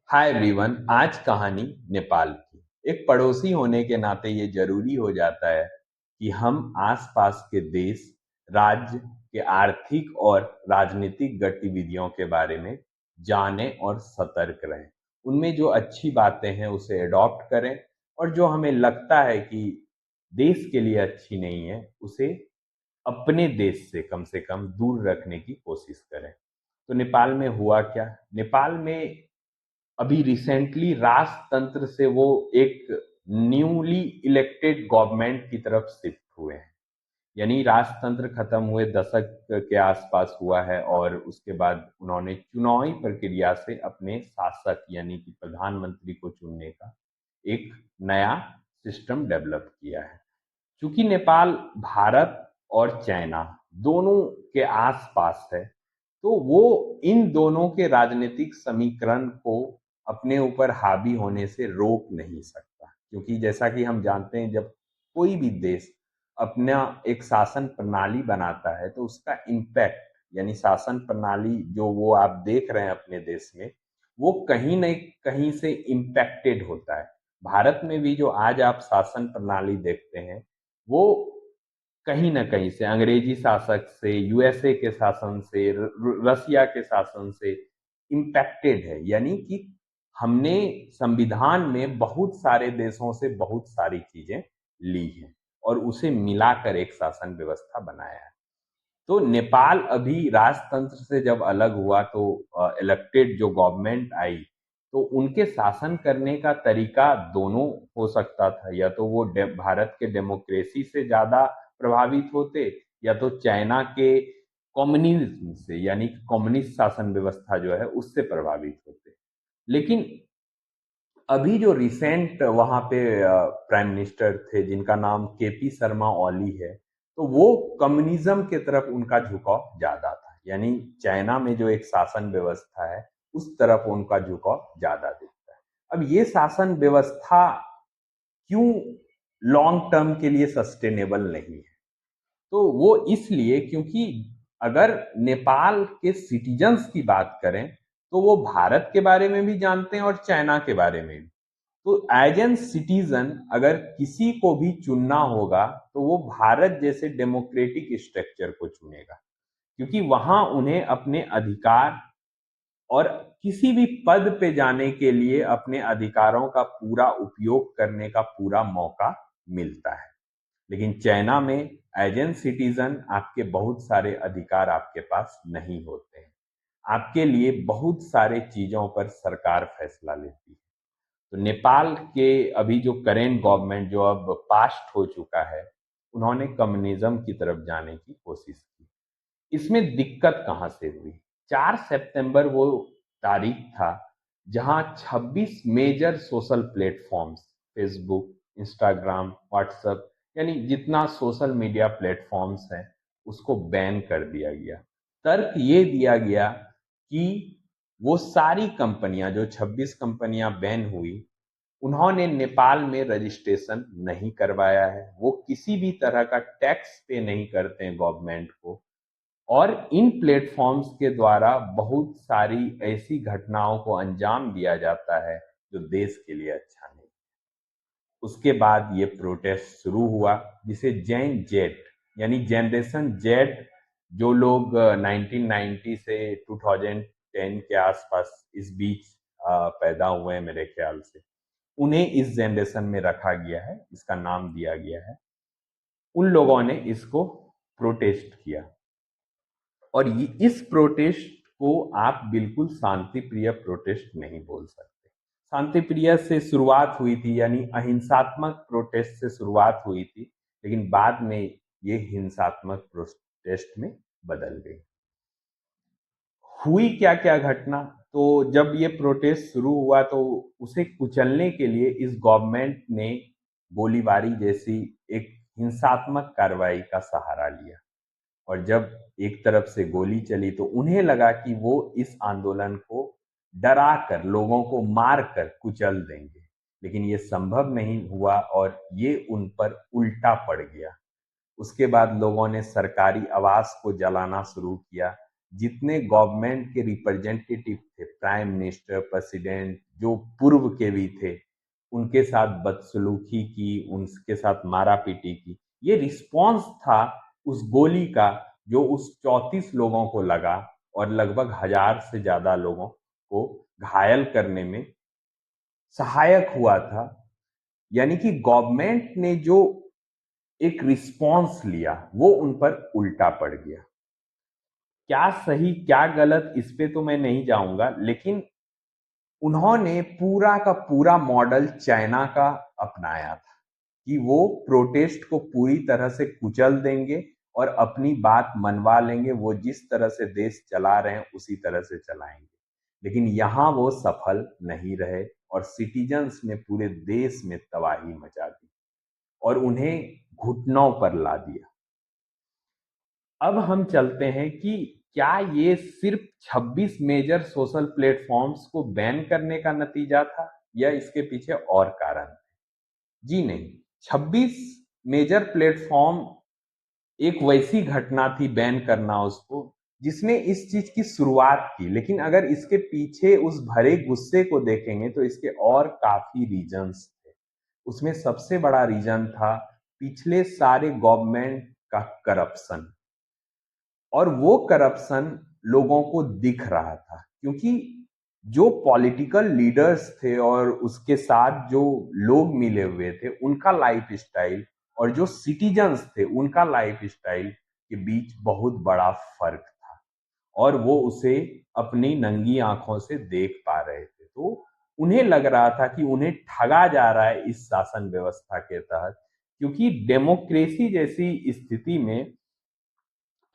Hi everyone. आज कहानी नेपाल की। एक पड़ोसी होने के नाते ये जरूरी हो जाता है कि हम आसपास के देश, राज्य के आर्थिक और राजनीतिक गतिविधियों के बारे में जानें और सतर्क रहें। उनमें जो अच्छी बातें हैं उसे अडॉप्ट करें, और जो हमें लगता है कि देश के लिए अच्छी नहीं है उसे अपने देश से कम दूर रखने की कोशिश करें। तो नेपाल में हुआ क्या? नेपाल में अभी रिसेंटली राजतंत्र से वो एक न्यूली इलेक्टेड गवर्नमेंट की तरफ शिफ्ट हुए हैं। यानी राजतंत्र खत्म हुए दशक के आसपास हुआ है, और उसके बाद उन्होंने चुनावी प्रक्रिया से अपने शासक यानी कि प्रधानमंत्री को चुनने का एक नया सिस्टम डेवलप किया है। चूंकि नेपाल भारत और चाइना दोनों के आसपास है, तो वो इन दोनों के राजनीतिक समीकरण को अपने ऊपर हावी होने से रोक नहीं सकता। क्योंकि जैसा कि हम जानते हैं, जब कोई भी देश अपना एक शासन प्रणाली बनाता है तो उसका इम्पैक्ट यानी शासन प्रणाली जो वो आप देख रहे हैं अपने देश में, वो कहीं न कहीं से इम्पैक्टेड होता है। भारत में भी जो आज आप शासन प्रणाली देखते हैं, वो कहीं न कहीं से अंग्रेजी शासक से, यूएसए के शासन से, रसिया के शासन से इम्पैक्टेड है। यानी कि हमने संविधान में बहुत सारे देशों से बहुत सारी चीजें ली हैं और उसे मिलाकर एक शासन व्यवस्था बनाया है। तो नेपाल अभी राजतंत्र से जब अलग हुआ तो इलेक्टेड जो गवर्नमेंट आई, तो उनके शासन करने का तरीका दोनों हो सकता था। या तो वो भारत के डेमोक्रेसी से ज्यादा प्रभावित होते, या तो चाइना के कम्युनिज्म से यानी कम्युनिस्ट शासन व्यवस्था जो है उससे प्रभावित होते। लेकिन अभी जो रिसेंट वहां पे प्राइम मिनिस्टर थे जिनका नाम केपी शर्मा ओली है, तो वो कम्युनिज्म के तरफ उनका झुकाव ज्यादा था। यानी चाइना में जो एक शासन व्यवस्था है उस तरफ उनका झुकाव ज्यादा दिखता है। अब ये शासन व्यवस्था क्यों लॉन्ग टर्म के लिए सस्टेनेबल नहीं है? तो वो इसलिए क्योंकि अगर नेपाल के सिटीजन्स की बात करें तो वो भारत के बारे में भी जानते हैं और चाइना के बारे में भी। तो एज एन सिटीजन अगर किसी को भी चुनना होगा तो वो भारत जैसे डेमोक्रेटिक स्ट्रक्चर को चुनेगा, क्योंकि वहां उन्हें अपने अधिकार और किसी भी पद पे जाने के लिए अपने अधिकारों का पूरा उपयोग करने का पूरा मौका मिलता है। लेकिन चाइना में एज एन सिटीजन आपके बहुत सारे अधिकार आपके पास नहीं होते हैं। आपके लिए बहुत सारे चीजों पर सरकार फैसला लेती है। तो नेपाल के अभी जो करेंट गवर्नमेंट जो अब पास्ट हो चुका है, उन्होंने कम्युनिज्म की तरफ जाने की कोशिश की। इसमें दिक्कत कहां से हुई? 4 सितंबर वो तारीख था जहां 26 major social platforms, Facebook, Instagram, WhatsApp, यानी जितना सोशल मीडिया प्लेटफॉर्म्स हैं उसको बैन कर दिया गया। तर्क ये दिया गया कि वो सारी कंपनियां, जो 26 कंपनियां बैन हुई, उन्होंने नेपाल में रजिस्ट्रेशन नहीं करवाया है, वो किसी भी तरह का टैक्स पे नहीं करते हैं गवर्नमेंट को, और इन प्लेटफॉर्म्स के द्वारा बहुत सारी ऐसी घटनाओं को अंजाम दिया जाता है जो देश के लिए अच्छा नहीं। उसके बाद ये प्रोटेस्ट शुरू हुआ, जिसे जैन जेट यानी जनरेशन जेड, जो लोग 1990 से 2010 के आसपास इस बीच पैदा हुए हैं मेरे ख्याल से, उन्हें इस जनरेशन में रखा गया है, इसका नाम दिया गया है। उन लोगों ने इसको प्रोटेस्ट किया, और इस प्रोटेस्ट को आप बिल्कुल शांति प्रिय प्रोटेस्ट नहीं बोल सकते। शांति प्रिय से शुरुआत हुई थी, यानी अहिंसात्मक प्रोटेस्ट से शुरुआत हुई थी, लेकिन बाद में ये हिंसात्मक प्रोटेस्ट में बदल गई। हुई क्या क्या घटना? तो जब ये प्रोटेस्ट शुरू हुआ तो उसे कुचलने के लिए इस गवर्नमेंट ने गोलीबारी जैसी एक हिंसात्मक कार्रवाई का सहारा लिया। और जब एक तरफ से गोली चली तो उन्हें लगा कि वो इस आंदोलन को डरा कर, लोगों को मार कर कुचल देंगे। लेकिन ये संभव नहीं हुआ और ये उन पर उल्टा पड़ गया। उसके बाद लोगों ने सरकारी आवास को जलाना शुरू किया, जितने गवर्नमेंट के रिप्रेजेंटेटिव थे, प्राइम मिनिस्टर, प्रेसिडेंट, जो पूर्व के भी थे, उनके साथ बदसलूकी की, उनके साथ मारा पीटी की। ये रिस्पॉन्स था उस गोली का जो उस 34 लोगों को लगा और लगभग 1000 से ज्यादा लोगों को घायल करने में सहायक हुआ था। यानी कि गवर्नमेंट ने जो एक रिस्पॉन्स लिया वो उन पर उल्टा पड़ गया। क्या सही क्या गलत इस पे तो मैं नहीं जाऊंगा, लेकिन उन्होंने पूरा का पूरा मॉडल चाइना का अपनाया था कि वो प्रोटेस्ट को पूरी तरह से कुचल देंगे और अपनी बात मनवा लेंगे, वो जिस तरह से देश चला रहे हैं उसी तरह से चलाएंगे। लेकिन यहाँ वो सफल नहीं रहे और सिटीजन्स ने पूरे देश में तबाही मचा दी और उन्हें घुटनों पर ला दिया। अब हम चलते हैं कि क्या ये सिर्फ 26 मेजर सोशल प्लेटफॉर्म्स को बैन करने का नतीजा था या इसके पीछे और कारण थे? जी नहीं, 26 मेजर प्लेटफॉर्म एक वैसी घटना थी बैन करना उसको जिसने इस चीज की शुरुआत की, लेकिन अगर इसके पीछे उस भरे गुस्से को देखेंगे तो इसके और काफी रीजंस थे। उसमें सबसे बड़ा रीजन था पिछले सारे गवर्नमेंट का करप्शन, और वो करप्शन लोगों को दिख रहा था क्योंकि जो पॉलिटिकल लीडर्स थे और उसके साथ जो लोग मिले हुए थे उनका लाइफ स्टाइल और जो सिटीजन्स थे उनका लाइफ स्टाइल के बीच बहुत बड़ा फर्क था और वो उसे अपनी नंगी आंखों से देख पा रहे थे। तो उन्हें लग रहा था कि उन्हें ठगा जा रहा है इस शासन व्यवस्था के तहत, क्योंकि डेमोक्रेसी जैसी स्थिति में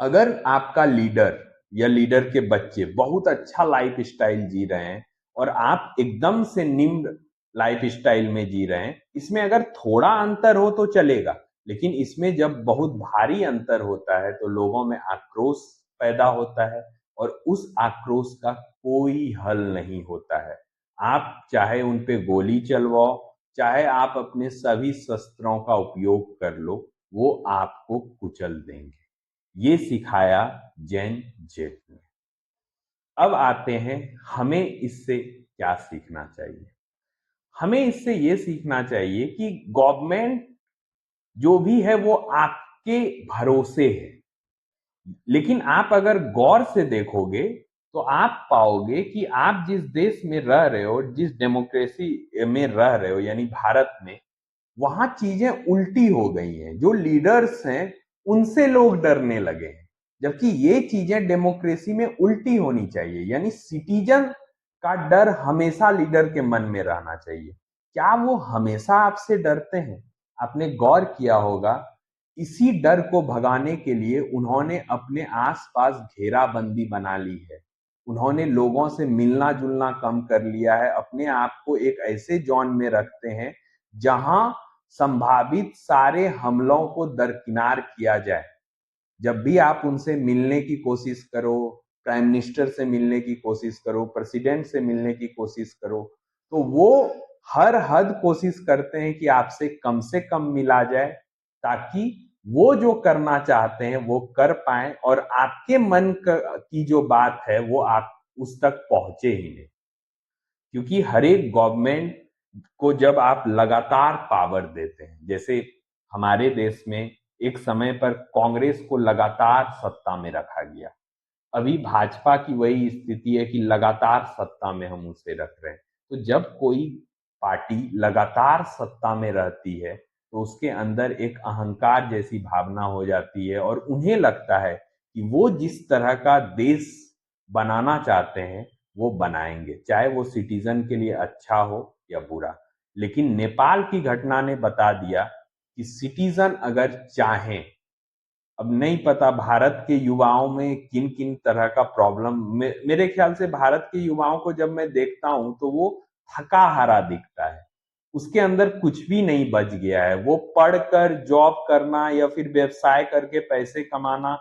अगर आपका लीडर या लीडर के बच्चे बहुत अच्छा लाइफ स्टाइल जी रहे हैं और आप एकदम से निम्न लाइफ स्टाइल में जी रहे हैं, इसमें अगर थोड़ा अंतर हो तो चलेगा, लेकिन इसमें जब बहुत भारी अंतर होता है तो लोगों में आक्रोश पैदा होता है और उस आक्रोश का कोई हल नहीं होता है। आप चाहे उन पे गोली चलवाओ, चाहे आप अपने सभी शस्त्रों का उपयोग कर लो, वो आपको कुचल देंगे। ये सिखाया जैन जेट ने। अब आते हैं हमें इससे क्या सीखना चाहिए। हमें इससे ये सीखना चाहिए कि गवर्नमेंट जो भी है वो आपके भरोसे है, लेकिन आप अगर गौर से देखोगे तो आप पाओगे कि आप जिस देश में रह रहे हो, जिस डेमोक्रेसी में रह रहे हो यानी भारत में, वहां चीजें उल्टी हो गई हैं। जो लीडर्स हैं उनसे लोग डरने लगे हैं, जबकि ये चीजें डेमोक्रेसी में उल्टी होनी चाहिए। यानी सिटीजन का डर हमेशा लीडर के मन में रहना चाहिए। क्या वो हमेशा आपसे डरते हैं? आपने गौर किया होगा, इसी डर को भगाने के लिए उन्होंने अपने आसपास घेराबंदी बना ली है। उन्होंने लोगों से मिलना जुलना कम कर लिया है, अपने आप को एक ऐसे जोन में रखते हैं जहां संभावित सारे हमलों को दरकिनार किया जाए। जब भी आप उनसे मिलने की कोशिश करो, प्राइम मिनिस्टर से मिलने की कोशिश करो, प्रेसिडेंट से मिलने की कोशिश करो, तो वो हर हद कोशिश करते हैं कि आपसे कम से कम मिला जाए, ताकि वो जो करना चाहते हैं वो कर पाए और आपके मन की जो बात है वो आप उस तक पहुंचे ही नहीं। क्योंकि हर एक गवर्नमेंट को जब आप लगातार पावर देते हैं, जैसे हमारे देश में एक समय पर कांग्रेस को लगातार सत्ता में रखा गया, अभी भाजपा की वही स्थिति है कि लगातार सत्ता में हम उसे रख रहे हैं। तो जब कोई पार्टी लगातार सत्ता में रहती है तो उसके अंदर एक अहंकार जैसी भावना हो जाती है और उन्हें लगता है कि वो जिस तरह का देश बनाना चाहते हैं वो बनाएंगे, चाहे वो सिटीजन के लिए अच्छा हो या बुरा। लेकिन नेपाल की घटना ने बता दिया कि सिटीजन अगर चाहें, अब नहीं पता भारत के युवाओं में किन किन तरह का प्रॉब्लम, मेरे ख्याल से भारत के युवाओं को जब मैं देखता हूं तो वो थका हारा दिखता है, उसके अंदर कुछ भी नहीं बच गया है। वो पढ़कर जॉब करना या फिर व्यवसाय करके पैसे कमाना,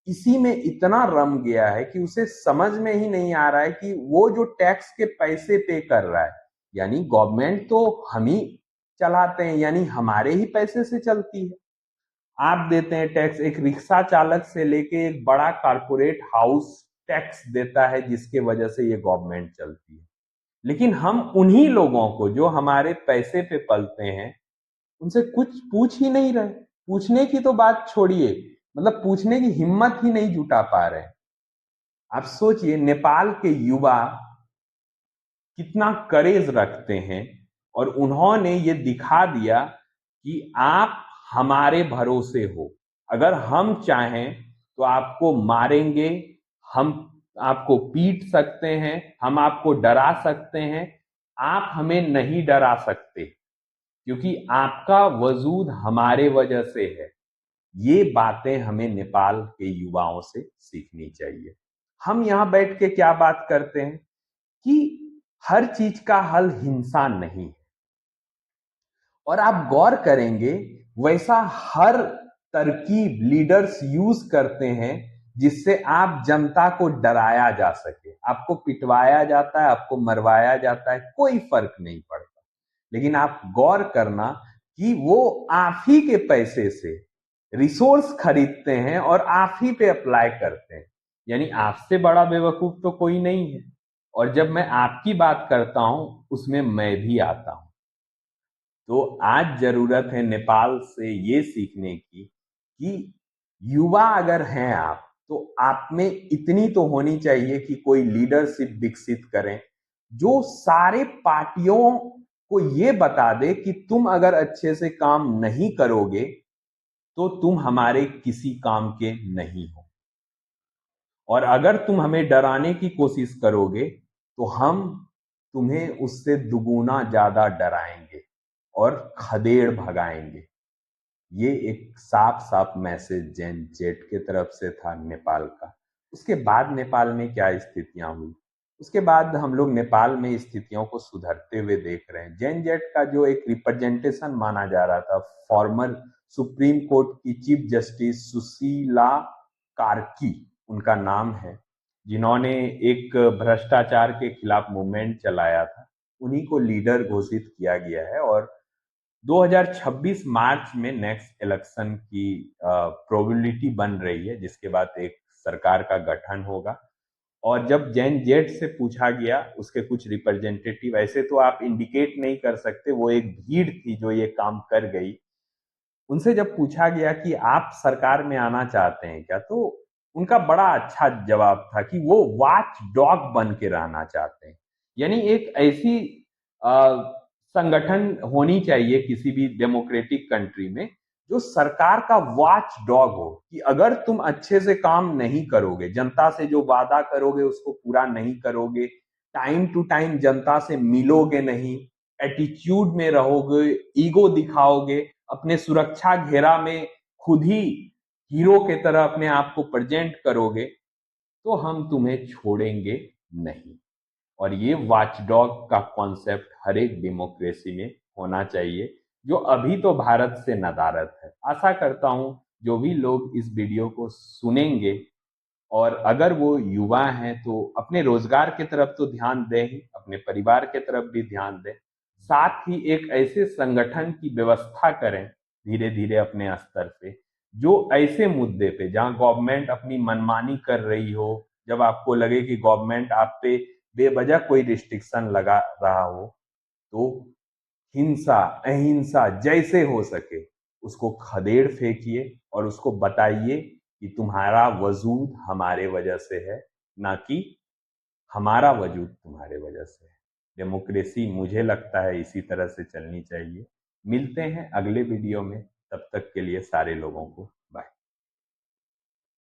इसी में इतना रम गया है कि उसे समझ में ही नहीं आ रहा है कि वो जो टैक्स के पैसे पे कर रहा है, यानी गवर्नमेंट तो हम ही चलाते हैं, यानी हमारे ही पैसे से चलती है। आप देते हैं टैक्स, एक रिक्शा चालक से लेके एक बड़ा कारपोरेट हाउस टैक्स देता है जिसके वजह से ये गवर्नमेंट चलती है। लेकिन हम उन्हीं लोगों को जो हमारे पैसे पे पलते हैं उनसे कुछ पूछ ही नहीं रहे। पूछने की तो बात छोड़िए, मतलब पूछने की हिम्मत ही नहीं जुटा पा रहे। आप सोचिए नेपाल के युवा कितना करेज रखते हैं और उन्होंने ये दिखा दिया कि आप हमारे भरोसे हो, अगर हम चाहें तो आपको मारेंगे, हम आपको पीट सकते हैं, हम आपको डरा सकते हैं, आप हमें नहीं डरा सकते क्योंकि आपका वजूद हमारे वजह से है। ये बातें हमें नेपाल के युवाओं से सीखनी चाहिए। हम यहां बैठ के क्या बात करते हैं कि हर चीज का हल हिंसा नहीं है, और आप गौर करेंगे वैसा हर तरकीब लीडर्स यूज करते हैं जिससे आप जनता को डराया जा सके। आपको पिटवाया जाता है, आपको मरवाया जाता है, कोई फर्क नहीं पड़ता। लेकिन आप गौर करना कि वो आप ही के पैसे से रिसोर्स खरीदते हैं और आप ही पे अप्लाई करते हैं। यानी आपसे बड़ा बेवकूफ तो कोई नहीं है। और जब मैं आपकी बात करता हूं उसमें मैं भी आता हूं। तो आज जरूरत है नेपाल से ये सीखने की कि युवा अगर हैं आप तो आप में इतनी तो होनी चाहिए कि कोई लीडरशिप विकसित करें जो सारे पार्टियों को ये बता दे कि तुम अगर अच्छे से काम नहीं करोगे तो तुम हमारे किसी काम के नहीं हो, और अगर तुम हमें डराने की कोशिश करोगे तो हम तुम्हें उससे दुगुना ज्यादा डराएंगे और खदेड़ भगाएंगे। ये एक साफ साफ मैसेज जैन जेट के तरफ से था नेपाल का। उसके बाद नेपाल में क्या स्थितियां हुई, उसके बाद हम लोग नेपाल में स्थितियों को सुधरते हुए देख रहे हैं। जैन जेट का जो एक रिप्रेजेंटेशन माना जा रहा था, फॉर्मर सुप्रीम कोर्ट की चीफ जस्टिस सुशीला कार्की उनका नाम है, जिन्होंने एक भ्रष्टाचार के खिलाफ मूवमेंट चलाया था, उन्हीं को लीडर घोषित किया गया है। और 2026 मार्च में नेक्स्ट इलेक्शन की प्रोबेबिलिटी बन रही है, जिसके बाद एक सरकार का गठन होगा। और जब जैन जेट से पूछा गया, उसके कुछ रिप्रेजेंटेटिव, ऐसे तो आप इंडिकेट नहीं कर सकते, वो एक भीड़ थी जो ये काम कर गई, उनसे जब पूछा गया कि आप सरकार में आना चाहते हैं क्या, तो उनका बड़ा अच्छा जवाब था कि वो वॉच डॉग बन के रहना चाहते हैं। यानी एक ऐसी संगठन होनी चाहिए किसी भी डेमोक्रेटिक कंट्री में जो सरकार का वॉच डॉग हो, कि अगर तुम अच्छे से काम नहीं करोगे, जनता से जो वादा करोगे उसको पूरा नहीं करोगे, टाइम टू टाइम जनता से मिलोगे नहीं, एटीट्यूड में रहोगे, ईगो दिखाओगे, अपने सुरक्षा घेरा में खुद ही हीरो के तरह अपने आप को प्रेजेंट करोगे, तो हम तुम्हें छोड़ेंगे नहीं। और ये वॉचडॉग का कॉन्सेप्ट हर एक डेमोक्रेसी में होना चाहिए, जो अभी तो भारत से नदारद है। आशा करता हूं जो भी लोग इस वीडियो को सुनेंगे और अगर वो युवा हैं तो अपने रोजगार की तरफ तो ध्यान दें ही, अपने परिवार की तरफ भी ध्यान दें, साथ ही एक ऐसे संगठन की व्यवस्था करें धीरे धीरे अपने स्तर पे, जो ऐसे मुद्दे पे जहां गवर्नमेंट अपनी मनमानी कर रही हो, जब आपको लगे कि गवर्नमेंट आप पे बेवजह कोई रिस्ट्रिक्शन लगा रहा हो, तो हिंसा अहिंसा जैसे हो सके उसको खदेड़ फेंकिए और उसको बताइए कि तुम्हारा वजूद हमारे वजह से है, ना कि हमारा वजूद तुम्हारे वजह से है। डेमोक्रेसी मुझे लगता है इसी तरह से चलनी चाहिए। मिलते हैं अगले वीडियो में, तब तक के लिए सारे लोगों को